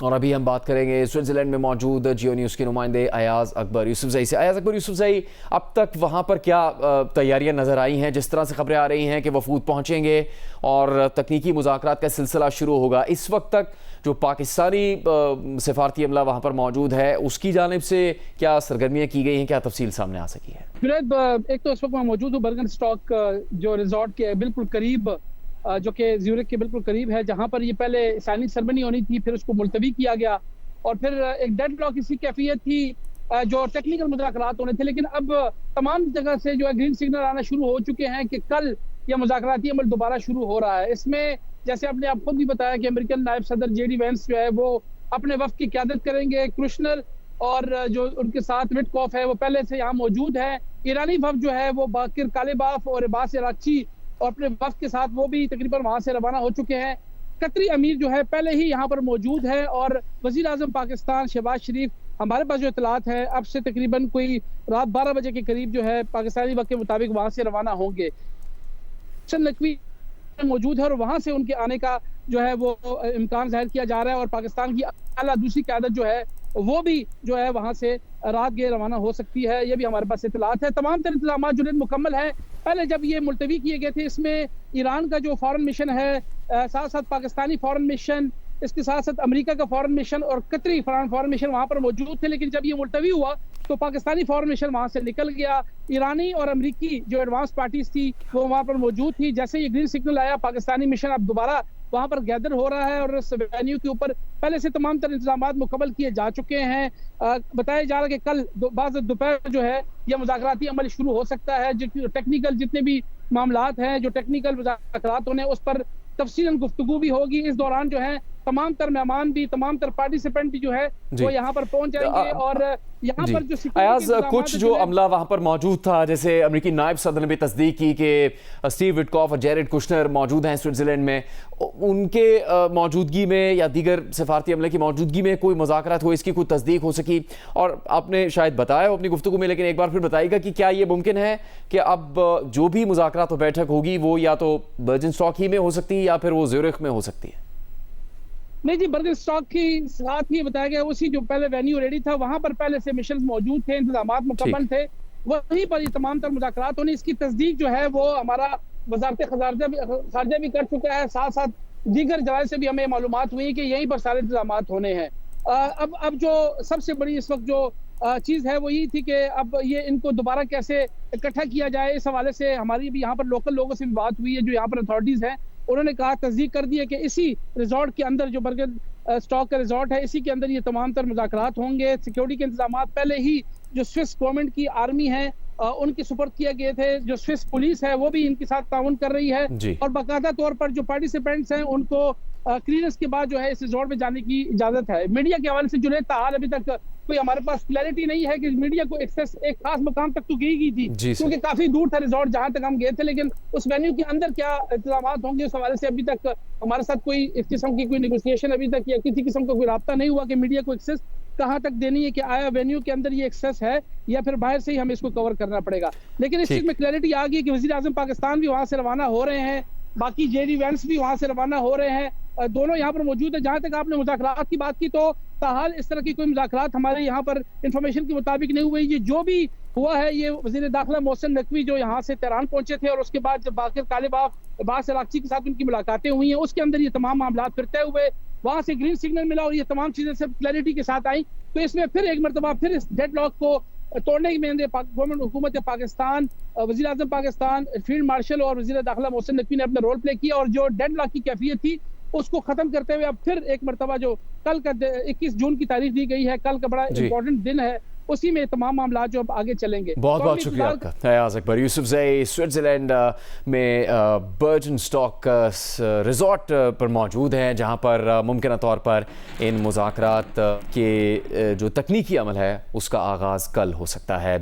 और अभी हम बात करेंगे स्विट्जरलैंड में मौजूद जियो न्यूज़ के नुमाइंदे अयाज अकबर यूसुफजई से। अयाज अकबर यूसुफजई, अब तक वहाँ पर क्या तैयारियां नज़र आई हैं? जिस तरह से खबरें आ रही हैं कि वफूद पहुँचेंगे और तकनीकी मुज़ाकरात का सिलसिला शुरू होगा, इस वक्त तक जो पाकिस्तानी सिफारती अमला वहाँ पर मौजूद है उसकी जानिब से क्या सरगर्मियाँ की गई हैं, क्या तफसील सामने आ सकी है? एक तो इस वक्त मैं मौजूद हूँ बर्गनस्टॉक जो रिजॉर्ट के बिल्कुल करीब, जो कि ज़्यूरिख के बिल्कुल करीब है, जहां पर ये पहले साइनिंग सेरेमनी होनी थी, फिर उसको मुलतवी किया गया और फिर एक डेडलॉक इसी कैफियत थी, जो टेक्निकल मुज़ाकरात होने थे। लेकिन अब तमाम जगह से जो है ग्रीन सिग्नल आना शुरू हो चुके हैं कि कल यह मुज़ाकराती अमल दोबारा शुरू हो रहा है। इसमें जैसे आपने आप खुद भी बताया कि अमेरिकन नायब सदर JD वैंस जो है वो अपने वफ्द की क़यादत करेंगे। कुशनर और जो उनके साथ विटकॉफ है वो पहले से यहाँ मौजूद है। ईरानी वफ्द जो है वो बाकिर कालेबाफ और अब्बास अरागची और अपने वफ्द के साथ वो भी तकरीबन वहां से रवाना हो चुके हैं। कतरी अमीर जो है पहले ही यहाँ पर मौजूद है और वजीर आजम पाकिस्तान शहबाज शरीफ, हमारे पास जो इतलात है, अब से तकरीबन कोई रात 12 बजे के करीब जो है पाकिस्तानी वक्त के मुताबिक वहां से रवाना होंगे। नकवी मौजूद है और वहां से उनके आने का जो है वो इम्कान जाहिर किया जा रहा है और पाकिस्तान की आला दूसरी क़यादत जो है वो भी जो है वहां से रात गए रवाना हो सकती है। ये भी हमारे पास इतलात है। तमाम तर इंतजाम जो मुकम्मल है। पहले जब ये मुलतवी किए गए थे, इसमें ईरान का जो फॉरेन मिशन है, साथ साथ पाकिस्तानी फॉरेन मिशन, इसके साथ साथ अमेरिका का फॉरेन मिशन और कतरी फॉरेन मिशन वहां पर मौजूद थे। लेकिन जब ये मुलतवी हुआ तो पाकिस्तानी फॉरेन मिशन वहां से निकल गया। ईरानी और अमेरिकी जो एडवांस पार्टीज थी वो वहां पर मौजूद थी। जैसे ये ग्रीन सिग्नल आया, पाकिस्तानी मिशन अब दोबारा वहां पर गैदर हो रहा है और इस वेन्यू के ऊपर पहले से तमाम तर इंतजाम मुकम्मल किए जा चुके हैं। बताया जा रहा है कि कल दोपहर जो है यह मुज़ाकराती अमल शुरू हो सकता है। जो टेक्निकल जितने भी मामलात हैं, जो टेक्निकल मुज़ाकरात होने उस पर तफसीलन गुफ्तगू भी होगी। इस दौरान जो है तमाम तर मेहमान भी, तमाम तर पार्टिसिपेंट भी जो है वो यहाँ पर पहुंच जाएंगे और यहाँ पर जो अयाज कुछ जो अमला वहाँ पर मौजूद था, जैसे अमेरिकी नायब सदर ने भी तस्दीक की कि स्टीव विटकॉफ और जेरेड कुशनर मौजूद हैं स्विट्जरलैंड में, उनके मौजूदगी में या दीगर सिफारती अमले की मौजूदगी में कोई मुज़ाकरात हो, इसकी कोई तस्दीक हो सकी? और आपने शायद बताया अपनी गुफ्तगू में, लेकिन एक बार फिर बताइएगा कि क्या ये मुमकिन है कि अब जो भी मुज़ाकरात और बैठक होगी वो या तो बर्गनस्टॉक ही में हो सकती है या फिर वो ज़्यूरिख में हो सकती है? नहीं जी, बर्गनस्टॉक की साथ ही बताया गया उसी जो पहले वेन्यू रेडी था वहां पर पहले से मिशन मौजूद थे, इंतजाम मुकम्मल थे, वहीं पर ये तमाम तर मुज़ाकरात होने। इसकी तस्दीक जो है वो हमारा वज़ारत ख़ारजा भी कर चुका है। साथ साथ दीगर जराए से भी हमें मालूमात हुई कि यहीं पर सारे इंतजाम होने हैं। अब जो सबसे बड़ी इस वक्त जो चीज़ है वो यही थी कि अब ये इनको दोबारा कैसे इकट्ठा किया जाए। इस हवाले से हमारी भी यहाँ पर लोकल लोगों से भी बात हुई है, जो यहाँ पर अथॉरिटीज़ हैं। उन्होंने कहा, तस्दीक कर दी है कि इसी रिजॉर्ट के अंदर, जो बर्गन स्टॉक का रिजॉर्ट है, इसी के अंदर ये तमाम तर मुज़ाकरात होंगे। सिक्योरिटी के इंतजाम पहले ही जो स्विस गवर्नमेंट की आर्मी है उनके सुपर्द किए गए थे। जो स्विस पुलिस है वो भी इनके साथ ताउन कर रही है और बाकायदा तौर पर जो पार्टिसिपेंट्स हैं उनको क्लियरेंस के बाद जो है इस रिजॉर्ट में जाने की इजाजत है। मीडिया के हवाले से जो ताहाल अभी तक कोई हमारे पास क्लैरिटी नहीं है कि मीडिया को एक्सेस एक खास मुकाम तक तो गई थी, क्योंकि काफी दूर था रिजॉर्ट जहां तक हम गए थे। लेकिन उस वेन्यू के अंदर क्या इंतजाम होंगे उस हवाले से अभी तक हमारे साथ कोई इस किस्म की कोई नेगोशिएशन अभी तक या किसी किस्म का कोई राब्ता नहीं हुआ कि मीडिया को एक्सेस कहां तक देनी है, कि आया वेन्यू के अंदर ये एक्सेस है या फिर बाहर से ही हमें इसको कवर करना पड़ेगा। लेकिन इस चीज में क्लैरिटी आ गई कि वजीर आजम पाकिस्तान भी वहां से रवाना हो रहे हैं, बाकी JD वैंस भी वहां से रवाना हो रहे हैं, दोनों यहाँ पर मौजूद है। जहां तक आपने मुज़ाकरात की बात की तो ताहाल इस तरह की कोई मुज़ाकरात हमारे यहाँ पर इंफॉर्मेशन के मुताबिक नहीं हुई। ये जो भी हुआ है, ये वज़ीर दाखिला मोहसिन नकवी जो यहाँ से तेहरान पहुंचे थे और उसके बाद जब बाकिर कालेबाफ अब्बास अरागची के साथ उनकी मुलाकातें हुई हैं, उसके अंदर ये तमाम मामला फिर तय हुए, वहां से ग्रीन सिग्नल मिला और ये तमाम चीजें सब क्लैरिटी के साथ आई। तो इसमें फिर एक मरतबा फिर इस डेडलॉक को तोड़ने में गवर्नमेंट हुकूमत पाकिस्तान, वज़ीर आज़म पाकिस्तान, फील्ड मार्शल और वज़ीर दाखिला मोहसिन नकवी ने अपना रोल प्ले किया और जो डेडलॉक की कैफियत थी उसको खत्म करते हुए अब फिर एक मरतबा जो कल का 21 जून की तारीख दी गई है, कल का बड़ा इंपॉर्टेंट दिन है, उसी में तमाम मामला जो अब आगे चलेंगे। बहुत बहुत शुक्रिया आपका अयाज अकबर यूसुफजई, स्विट्जरलैंड में बर्गनस्टॉक रिजॉर्ट पर मौजूद हैं, जहां पर मुमकिन तौर पर इन मुज़ाकरात के जो तकनीकी अमल है उसका आगाज़ कल हो सकता है।